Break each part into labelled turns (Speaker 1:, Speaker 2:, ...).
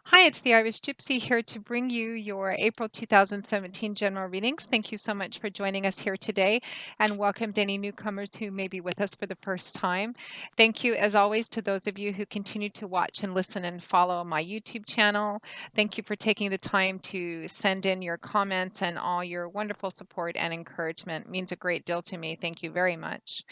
Speaker 1: Hi, it's the Irish Gypsy here to bring you your April 2017 general readings. Thank you so much for joining us here today, and welcome to any newcomers who may be with us for the first time. Thank you, as always, to those of you who continue to watch and listen and follow my YouTube channel. Thank you for taking the time to send in your comments and all your wonderful support and encouragement. It means a great deal to me. Thank you very much.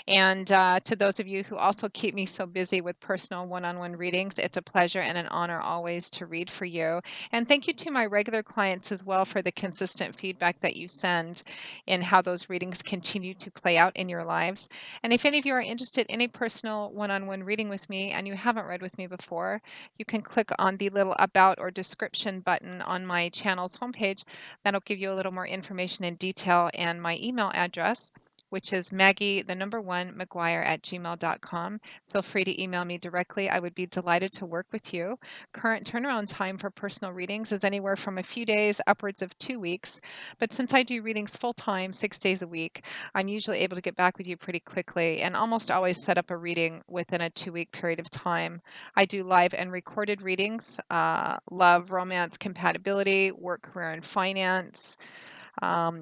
Speaker 1: And to those of you who also keep me so busy with personal one-on-one readings, it's a pleasure and an honor always to read for you. And thank you to my regular clients as well for the consistent feedback that you send in how those readings continue to play out in your lives. And if any of you are interested in a personal one-on-one reading with me and you haven't read with me before, you can click on the little about or description button on my channel's homepage. That'll give you a little more information and detail and my email address, which is Maggie, the number one, McGuire@gmail.com. Feel free to email me directly. I would be delighted to work with you. Current turnaround time for personal readings is anywhere from a few days upwards of 2 weeks. But since I do readings full time, 6 days a week, I'm usually able to get back with you pretty quickly and almost always set up a reading within a 2 week period of time. I do live and recorded readings, love, romance, compatibility, work, career, and finance,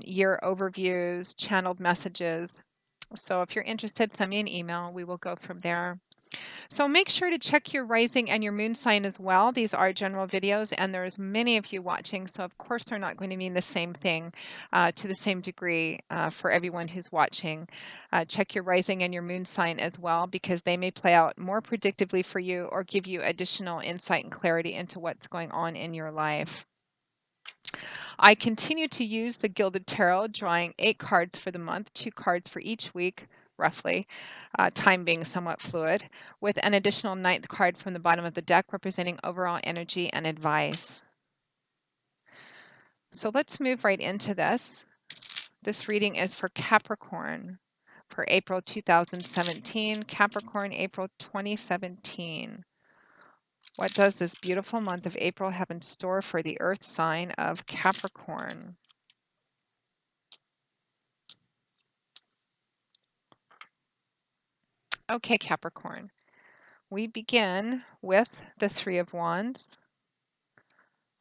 Speaker 1: year overviews, channeled messages. So if you're interested, send me an email. We will go from there. So make sure to check your rising and your moon sign as well. These are general videos, and there's many of you watching, so of course they're not going to mean the same thing to the same degree for everyone who's watching. Check your rising and your moon sign as well, because they may play out more predictably for you or give you additional insight and clarity into what's going on in your life. I continue to use the Gilded Tarot, drawing 8 cards for the month, 2 cards for each week, roughly, time being somewhat fluid, with an additional 9th card from the bottom of the deck representing overall energy and advice. So let's move right into this. This reading is for Capricorn for April 2017, Capricorn April 2017. What does this beautiful month of April have in store for the earth sign of Capricorn? Okay, Capricorn. We begin with the Three of Wands,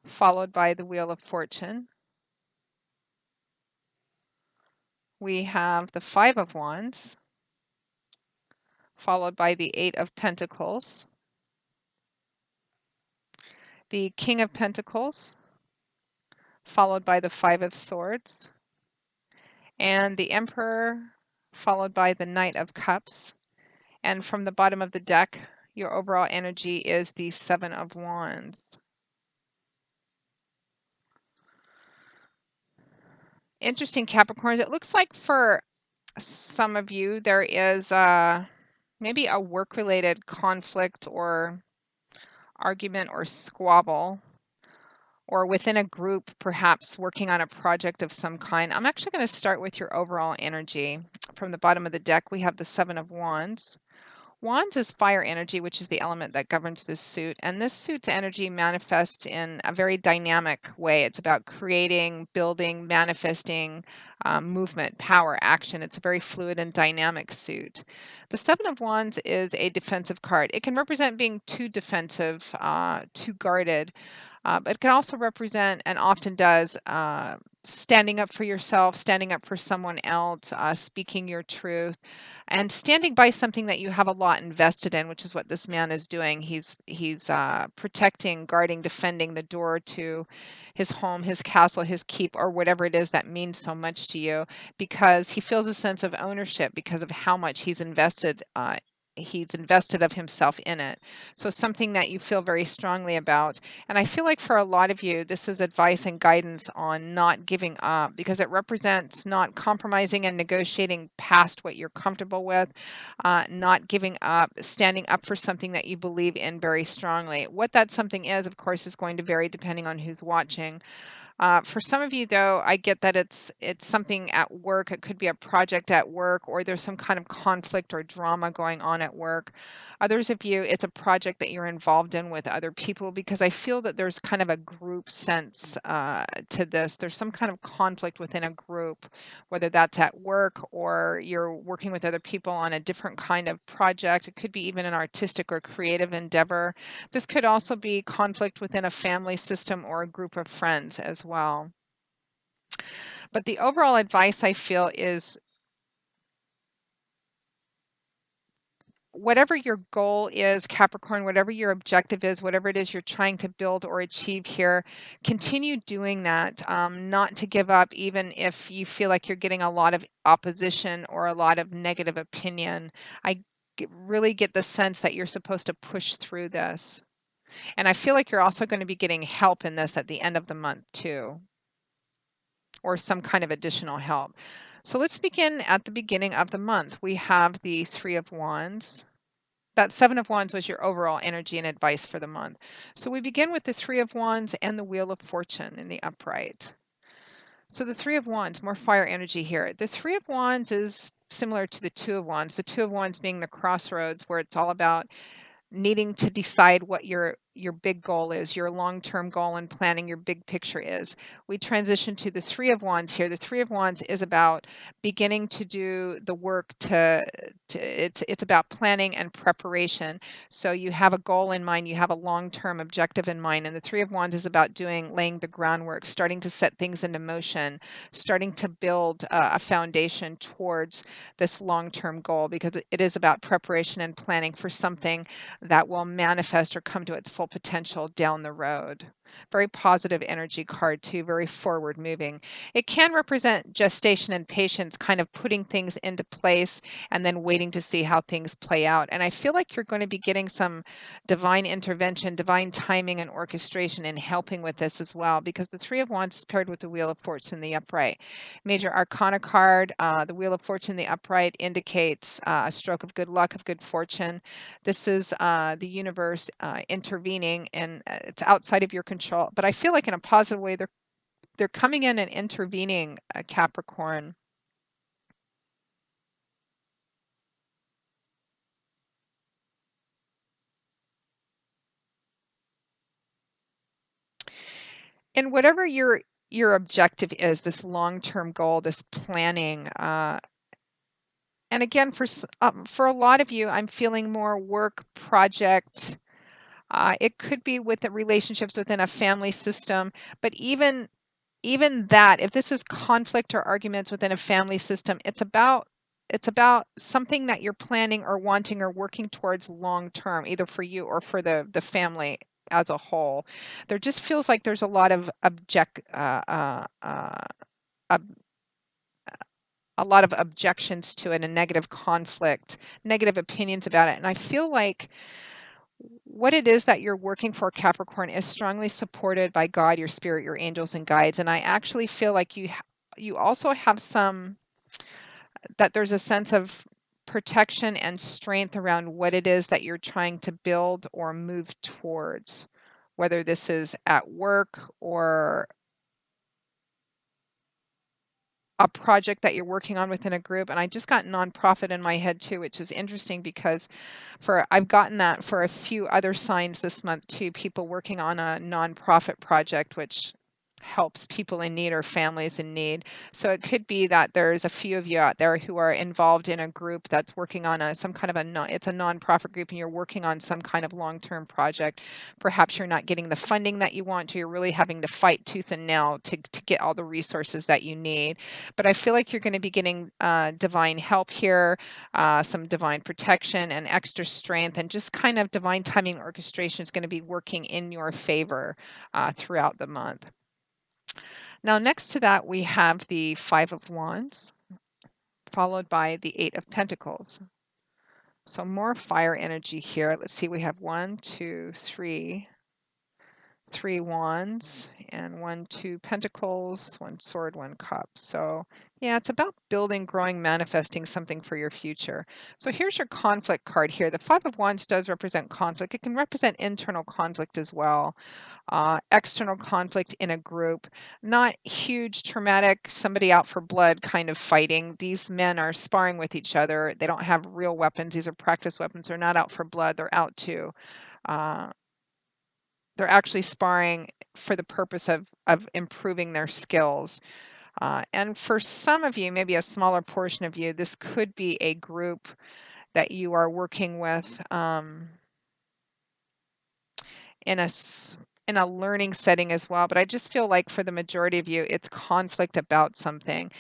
Speaker 1: followed by the Wheel of Fortune. We have the Five of Wands, followed by the Eight of Pentacles, the King of Pentacles, followed by the Five of Swords, and the Emperor, followed by the Knight of Cups. And from the bottom of the deck, your overall energy is the Seven of Wands. Interesting, Capricorns. It looks like for some of you there is maybe a work-related conflict or argument or squabble, or within a group, perhaps working on a project of some kind. I'm actually going to start with your overall energy. From the bottom of the deck, we have the Seven of Wands. Wands is fire energy, which is the element that governs this suit. And this suit's energy manifests in a very dynamic way. It's about creating, building, manifesting, movement, power, action. It's a very fluid and dynamic suit. The Seven of Wands is a defensive card. It can represent being too defensive, too guarded. But it can also represent, and often does, standing up for yourself, standing up for someone else, speaking your truth, and standing by something that you have a lot invested in, which is what this man is doing. He's protecting, guarding, defending the door to his home, his castle, his keep, or whatever it is that means so much to you, because he feels a sense of ownership because of how much he's invested. He's invested of himself in it. So something that you feel very strongly about. And I feel like for a lot of you, this is advice and guidance on not giving up, because it represents not compromising and negotiating past what you're comfortable with, not giving up, standing up for something that you believe in very strongly. What that something is, of course, is going to vary depending on who's watching. For some of you, though, I get that it's something at work. It could be a project at work, or there's some kind of conflict or drama going on at work. Others of you, it's a project that you're involved in with other people because I feel that there's kind of a group sense to this. There's some kind of conflict within a group, whether that's at work or you're working with other people on a different kind of project. It could be even an artistic or creative endeavor. This could also be conflict within a family system or a group of friends as well. But the overall advice I feel is whatever your goal is, Capricorn, whatever your objective is, whatever it is you're trying to build or achieve here, continue doing that. Not to give up, even if you feel like you're getting a lot of opposition or a lot of negative opinion. Really get the sense that you're supposed to push through this. And I feel like you're also going to be getting help in this at the end of the month, too, or some kind of additional help. So let's begin at the beginning of the month. We have the Three of Wands. That Seven of Wands was your overall energy and advice for the month. So we begin with the Three of Wands and the Wheel of Fortune in the upright. So the Three of Wands, more fire energy here. The Three of Wands is similar to the Two of Wands, the Two of Wands being the crossroads where it's all about needing to decide what your big goal is, your long-term goal, and planning your big picture is. We transition to the Three of Wands here. The Three of Wands is about beginning to do the work it's about planning and preparation. So you have a goal in mind, you have a long-term objective in mind, and the Three of Wands is about laying the groundwork, starting to set things into motion, starting to build a foundation towards this long-term goal, because it is about preparation and planning for something that will manifest or come to its full potential down the road. Very positive energy card too, very forward moving. It can represent gestation and patience, kind of putting things into place and then waiting to see how things play out. And I feel like you're going to be getting some divine intervention, divine timing and orchestration in helping with this as well, because the Three of Wands is paired with the Wheel of Fortune in the upright. Major Arcana card, the Wheel of Fortune in the upright indicates a stroke of good luck, of good fortune. This is the universe intervening, and it's outside of your control. But I feel like in a positive way, they're coming in and intervening, Capricorn. And whatever your objective is, this long-term goal, this planning. And again, for a lot of you, I'm feeling more work project. It could be with the relationships within a family system, but even that, if this is conflict or arguments within a family system, it's about something that you're planning or wanting or working towards long term, either for you or for the family as a whole. There just feels like there's a lot of ob- a lot of objections to it, and negative conflict, negative opinions about it. And I feel like what it is that you're working for, Capricorn, is strongly supported by God, your spirit, your angels, and guides. And I actually feel like you also have that there's a sense of protection and strength around what it is that you're trying to build or move towards, whether this is at work or a project that you're working on within a group. And I just got nonprofit in my head too, which is interesting because I've gotten that for a few other signs this month too, people working on a nonprofit project which helps people in need or families in need. So it could be that there's a few of you out there who are involved in a group that's working on some kind of it's a nonprofit group, and you're working on some kind of long-term project. Perhaps you're not getting the funding that you want to. You're really having to fight tooth and nail to get all the resources that you need. But I feel like you're going to be getting divine help here, some divine protection and extra strength, and just kind of divine timing orchestration is going to be working in your favor throughout the month. Now, next to that, we have the Five of Wands, followed by the Eight of Pentacles. So more fire energy here. Let's see, we have 1, 2, 3, Three wands, and one, two pentacles, one sword, one cup. So yeah, it's about building, growing, manifesting something for your future. So here's your conflict card here. The Five of Wands does represent conflict. It can represent internal conflict as well. External conflict in a group, not huge, traumatic, somebody out for blood kind of fighting. These men are sparring with each other. They don't have real weapons. These are practice weapons. They're not out for blood. They're out to uh, they're actually sparring for the purpose of improving their skills. And for some of you, maybe a smaller portion of you, this could be a group that you are working with in in a learning setting as well. But I just feel like for the majority of you, it's conflict about something.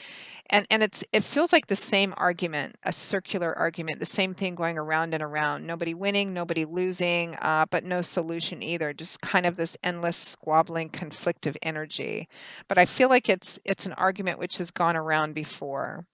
Speaker 1: And it feels like the same argument, a circular argument, the same thing going around and around. Nobody winning, nobody losing, but no solution either. Just kind of this endless squabbling, conflictive energy. But I feel like it's an argument which has gone around before.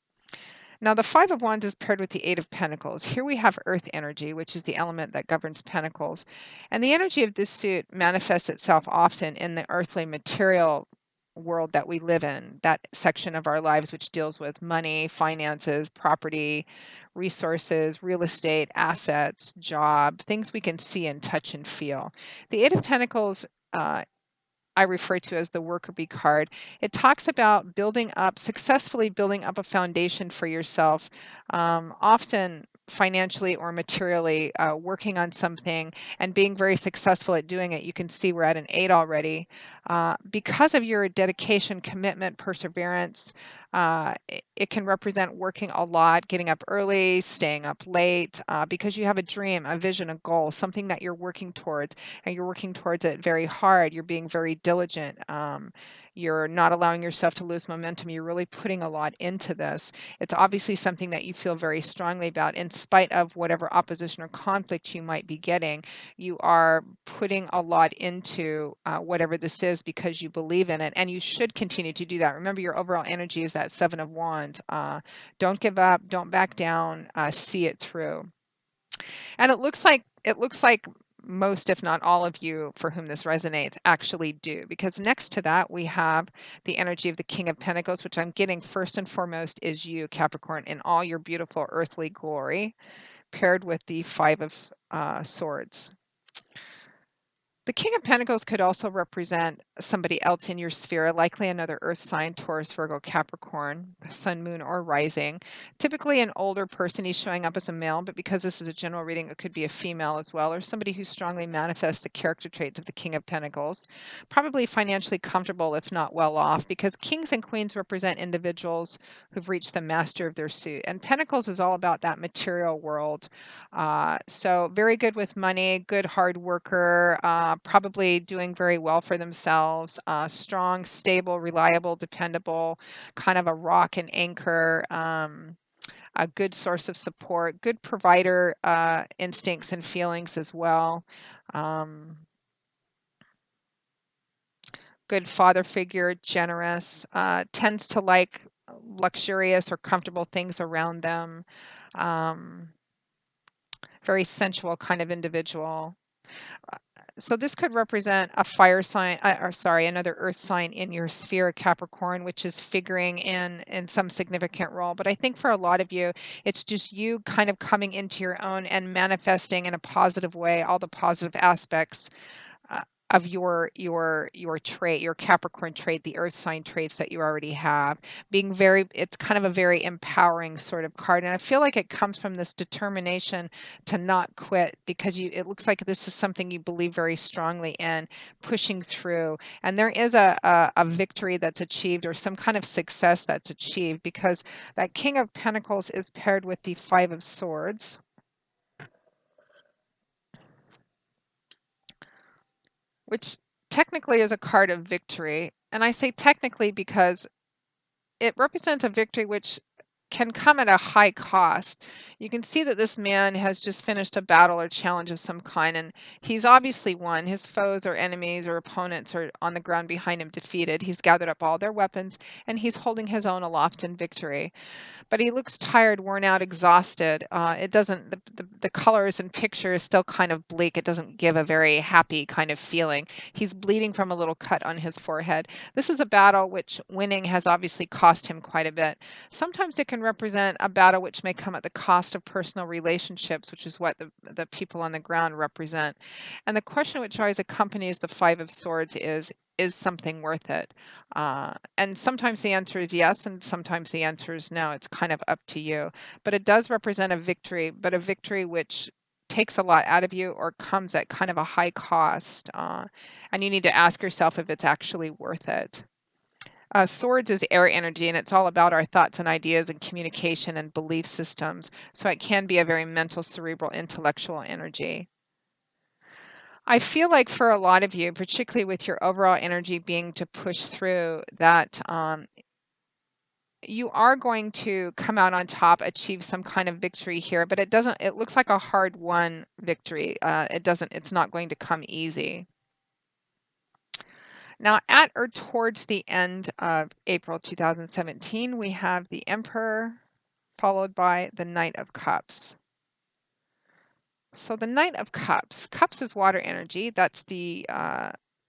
Speaker 1: Now, the Five of Wands is paired with the Eight of Pentacles. Here we have earth energy, which is the element that governs pentacles. And the energy of this suit manifests itself often in the earthly material world that we live in, that section of our lives which deals with money, finances, property, resources, real estate, assets, job, things we can see and touch and feel. The Eight of Pentacles I refer to as the worker bee card. It talks about building up, successfully building up a foundation for yourself, often financially or materially, working on something and being very successful at doing it. You can see we're at an 8 already. Because of your dedication, commitment, perseverance, it can represent working a lot, getting up early, staying up late, because you have a dream, a vision, a goal, something that you're working towards, and you're working towards it very hard. You're being very diligent. You're not allowing yourself to lose momentum. You're really putting a lot into this. It's obviously something that you feel very strongly about, in spite of whatever opposition or conflict you might be getting. You are putting a lot into whatever this is because you believe in it, and you should continue to do that. Remember, your overall energy is that Seven of Wands. Don't give up. Don't back down. See it through. And it looks like most, if not all of you for whom this resonates, actually do. Because next to that, we have the energy of the King of Pentacles, which I'm getting first and foremost is you, Capricorn, in all your beautiful earthly glory, paired with the Five of Swords. The King of Pentacles could also represent somebody else in your sphere, likely another earth sign, Taurus, Virgo, Capricorn, sun, moon, or rising. Typically an older person. He's showing up as a male, but because this is a general reading, it could be a female as well, or somebody who strongly manifests the character traits of the King of Pentacles. Probably financially comfortable, if not well off, because kings and queens represent individuals who've reached the master of their suit. And Pentacles is all about that material world. So very good with money, good hard worker, probably doing very well for themselves, strong, stable, reliable, dependable, kind of a rock and anchor, a good source of support, good provider instincts and feelings as well. Um, Good father figure, generous, tends to like luxurious or comfortable things around them. Um, Very sensual kind of individual. Uh, So this could represent a fire sign, or sorry, another earth sign in your sphere, Capricorn, which is figuring in some significant role. But I think for a lot of you, it's just you kind of coming into your own and manifesting in a positive way all the positive aspects uh, of your trait, your Capricorn trait, the earth sign traits that you already have. Being very, it's kind of a very empowering sort of card, and I feel like it comes from this determination to not quit because you. It looks like this is something you believe very strongly in, pushing through, and there is a victory that's achieved or some kind of success that's achieved because that King of Pentacles is paired with the Five of Swords, which technically is a card of victory. And I say technically because it represents a victory which can come at a high cost. You can see that this man has just finished a battle or challenge of some kind, and he's obviously won. His foes or enemies or opponents are on the ground behind him defeated. He's gathered up all their weapons, and he's holding his own aloft in victory, but he looks tired, worn out, exhausted. It doesn't the colors and picture is still kind of bleak. It doesn't give a very happy kind of feeling. He's bleeding from a little cut on his forehead. This is a battle which winning has obviously cost him quite a bit. Sometimes it can represent a battle which may come at the cost of personal relationships, which is what the people on the ground represent. And the question which always accompanies the Five of Swords is something worth it? And sometimes the answer is yes, and sometimes the answer is no. It's kind of up to you. But it does represent a victory, but a victory which takes a lot out of you or comes at kind of a high cost. And you need to ask yourself if it's actually worth it. Swords is air energy, and it's all about our thoughts and ideas and communication and belief systems. So it can be a very mental, cerebral, intellectual energy. I feel like for a lot of you, particularly with your overall energy being to push through, that you are going to come out on top, achieve some kind of victory here, but it looks like a hard won victory. It's not going to come easy. Now, at or towards the end of April 2017, we have the Emperor followed by the Knight of Cups. So the Knight of Cups. Cups is water energy. That's the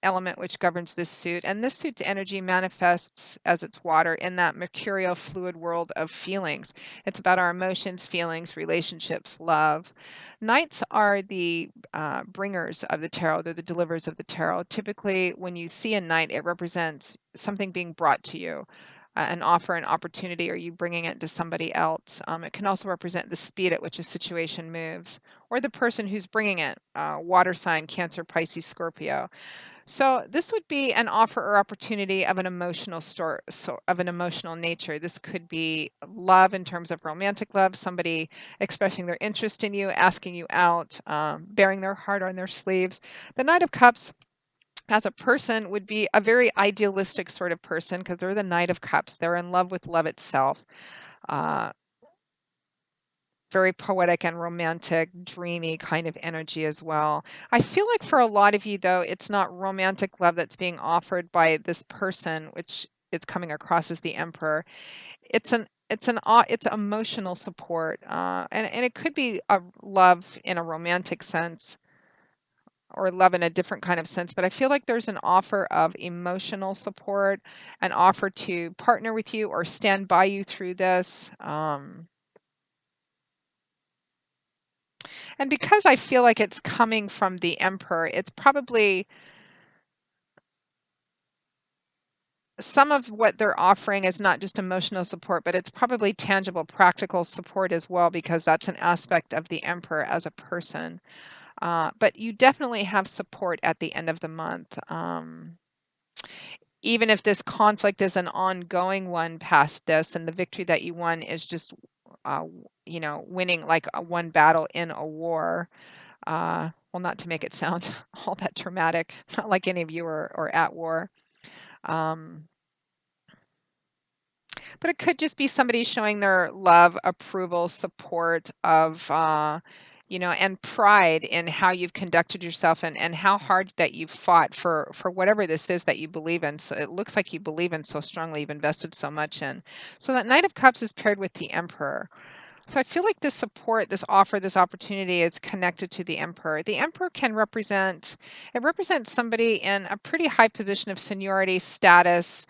Speaker 1: element which governs this suit. And this suit's energy manifests as its water in that mercurial fluid world of feelings. It's about our emotions, feelings, relationships, love. Knights are the bringers of the tarot. They're the deliverers of the tarot. Typically, when you see a knight, it represents something being brought to you. An offer, an opportunity, or you bringing it to somebody else. It can also represent the speed at which a situation moves, or the person who's bringing it, water sign, Cancer, Pisces, Scorpio. So this would be an offer or opportunity of an emotional of an emotional nature. This could be love in terms of romantic love, somebody expressing their interest in you, asking you out, bearing their heart on their sleeves. The Knight of Cups as a person would be a very idealistic sort of person because they're the Knight of Cups. They're in love with love itself. Uh, very poetic and romantic, dreamy kind of energy as well. I feel like for a lot of you, though, it's not romantic love that's being offered by this person, which is coming across as the Emperor. It's emotional support, and it could be a love in a romantic sense or love in a different kind of sense. But I feel like there's an offer of emotional support, an offer to partner with you or stand by you through this. And because I feel like it's coming from the Emperor, it's probably some of what they're offering is not just emotional support, but it's probably tangible, practical support as well, because that's an aspect of the Emperor as a person. But you definitely have support at the end of the month. Even if this conflict is an ongoing one past this, and the victory that you won is just, uh, winning like one battle in a war. Well, not to make it sound all that dramatic, not like any of you are at war. Um, but it could just be somebody showing their love, approval, support of, and pride in how you've conducted yourself and how hard that you've fought for whatever this is that you believe in. So it looks like you believe in so strongly, you've invested so much in. So that Knight of Cups is paired with the Emperor. So I feel like this support, this offer, this opportunity is connected to the Emperor. The Emperor it represents somebody in a pretty high position of seniority, status,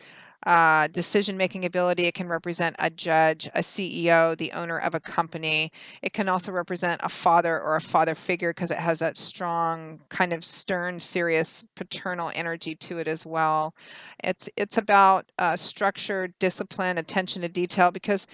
Speaker 1: decision-making ability. It can represent a judge, a CEO, the owner of a company. It can also represent a father or a father figure because it has that strong, kind of stern, serious, paternal energy to it as well. It's about structure, discipline, attention to detail because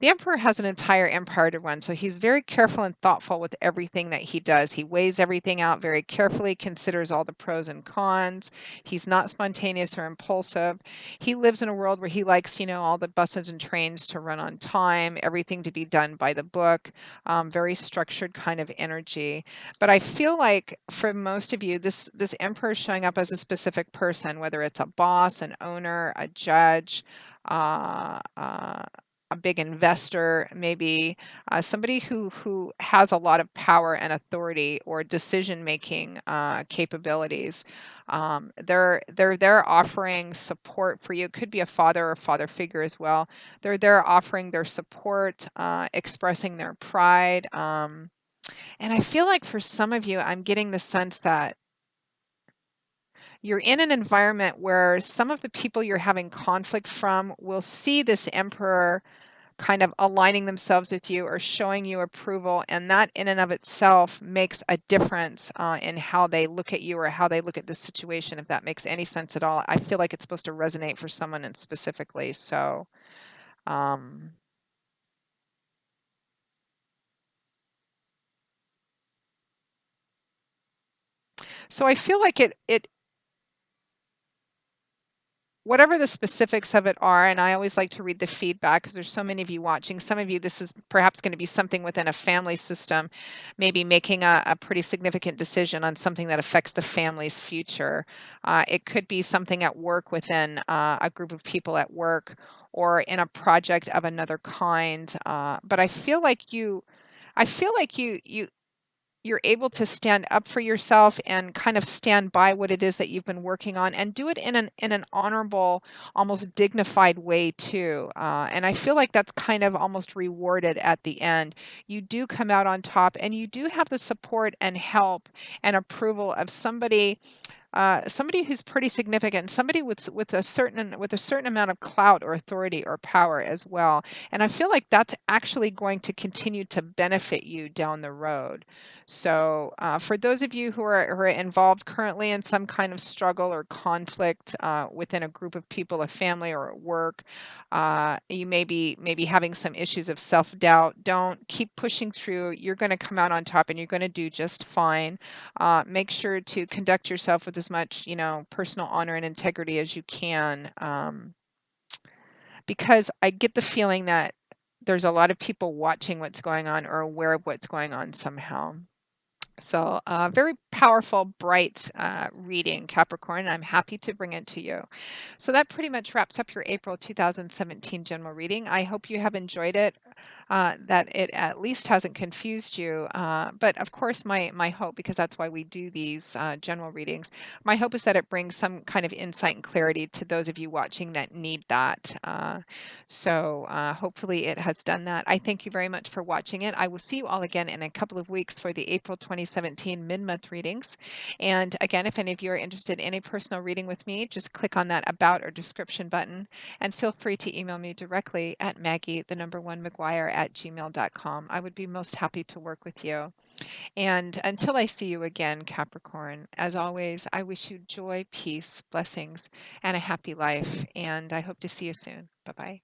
Speaker 1: the emperor has an entire empire to run, so he's very careful and thoughtful with everything that he does. He weighs everything out very carefully, considers all the pros and cons. He's not spontaneous or impulsive. He lives in a world where he likes, all the buses and trains to run on time, everything to be done by the book, very structured kind of energy. But I feel like for most of you, this emperor is showing up as a specific person, whether it's a boss, an owner, a judge, uh, uh, a big investor, maybe somebody who has a lot of power and authority or decision making capabilities. They're offering support for you. It could be a father or father figure as well. They're offering their support, expressing their pride. And I feel like for some of you, I'm getting the sense that you're in an environment where some of the people you're having conflict from will see this emperor kind of aligning themselves with you or showing you approval. And that in and of itself makes a difference in how they look at you or how they look at the situation, if that makes any sense at all. I feel like it's supposed to resonate for someone and specifically. Um, so I feel like it whatever the specifics of it are, and I always like to read the feedback because there's so many of you watching. Some of you, this is perhaps going to be something within a family system, maybe making a pretty significant decision on something that affects the family's future. It could be something at work within a group of people at work or in a project of another kind. But I feel like you're able to stand up for yourself and kind of stand by what it is that you've been working on and do it in an honorable, almost dignified way too. And I feel like that's kind of almost rewarded at the end. You do come out on top, and you do have the support and help and approval of somebody who's pretty significant, somebody with a certain amount of clout or authority or power as well. And I feel like that's actually going to continue to benefit you down the road. So, for those of you who are involved currently in some kind of struggle or conflict within a group of people, a family, or at work, you may be having some issues of self-doubt. Don't keep pushing through. You're going to come out on top, and you're going to do just fine. Make sure to conduct yourself with as much, personal honor and integrity as you can, because I get the feeling that there's a lot of people watching what's going on or aware of what's going on somehow. So, very powerful, bright reading, Capricorn. I'm happy to bring it to you. So, that pretty much wraps up your April 2017 general reading. I hope you have enjoyed it, that it at least hasn't confused you. But of course, my hope, because that's why we do these general readings, my hope is that it brings some kind of insight and clarity to those of you watching that need that. Hopefully it has done that. I thank you very much for watching it. I will see you all again in a couple of weeks for the April 2017 mid-month readings. And again, if any of you are interested in a personal reading with me, just click on that about or description button, and feel free to email me directly at Maggie, the number one McGuire at gmail.com. I would be most happy to work with you. And until I see you again, Capricorn, as always, I wish you joy, peace, blessings, and a happy life. And I hope to see you soon. Bye bye.